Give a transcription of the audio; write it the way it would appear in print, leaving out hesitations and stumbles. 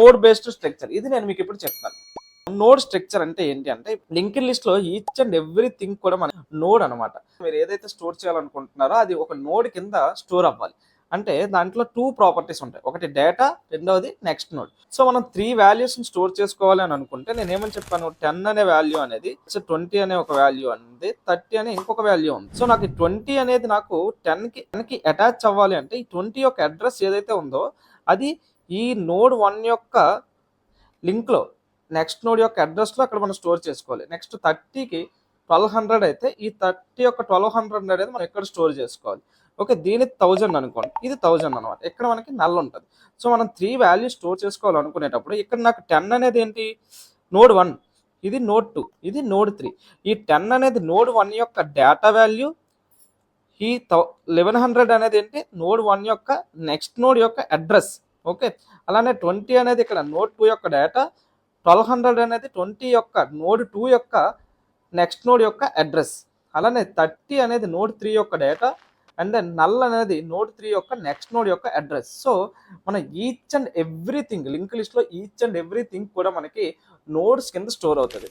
Node based structure. ఇది నేను మీకు ఇప్పుడు చెప్తాను. నోడ్ స్ట్రక్చర్ అంటే ఏంటి అంటే, లింక్డ్ లిస్ట్ లో ఈచ్ అండ్ ఎవ్రీథింగ్ కూడా మన నోడ్ అనమాట. మీరు ఏదైతే స్టోర్ చేయాలనుకుంటున్నారో అది ఒక నోడ్ కింద స్టోర్ అవ్వాలి. అంటే దాంట్లో 2 ప్రాపర్టీస్ ఉంటాయి. ఒకటి డేటా, రెండవది నెక్స్ట్ నోడ్. సో మనం 3 వాల్యూస్ ని స్టోర్ చేసుకోవాలి అని అనుకుంటే నేను ఏమని చెప్పాను, 10 అనే వాల్యూ అనేది, 20 అనే ఒక వాల్యూ ఉంది, 30 అనే ఇంకొక వాల్యూ ఉంది. సో నాకు 20 అనేది నాకు 10 కి అటాచ్ అవ్వాలి అంటే ఈ 20 యొక్క అడ్రస్ ఏదైతే ఉందో అది ఈ నోడ్ 1 యొక్క లింక్ లో నెక్స్ట్ నోడ్ యొక్క అడ్రస్ లో అక్కడ మనం స్టోర్ చేసుకోవాలి. నెక్స్ట్ 30కి 1200 అయితే ఈ 30 యొక్క 1200 అనేది మనం ఎక్కడ స్టోర్ చేసుకోవాలి. ఓకే, దీని 1000 అనుకోండి, ఇది 1000 అనమాట. ఇక్కడ మనకి నల్ ఉంటుంది. సో మనం 3 వాల్యూస్ స్టోర్ చేసుకోవాలనుకునేటప్పుడు ఇక్కడ నాకు 10 అనేది ఏంటి, నోడ్ 1, ఇది నోడ్ 2, ఇది నోడ్ 3. ఈ 10 అనేది నోడ్ 1 యొక్క డేటా వాల్యూ, ఈ 1100 అనేది ఏంటి, నోడ్ 1 యొక్క నెక్స్ట్ నోడ్ యొక్క అడ్రస్. ఓకే, అలానే 20 అనేది ఇక్కడ నోడ్ 2 యొక్క డేటా, 1200 అనేది 20 యొక్క నోడ్ 2 యొక్క నెక్స్ట్ నోడ్ యొక్క అడ్రస్. అలానే 30 అనేది నోడ్ 3 యొక్క డేటా, అండ్ దెన్ నల్ అనేది నోడ్ 3 యొక్క నెక్స్ట్ నోడ్ యొక్క అడ్రస్. సో మన each and everything link list లో ఈచ్ అండ్ ఎవ్రీథింగ్ కూడా మనకి నోడ్స్ కింద స్టోర్ అవుతుంది.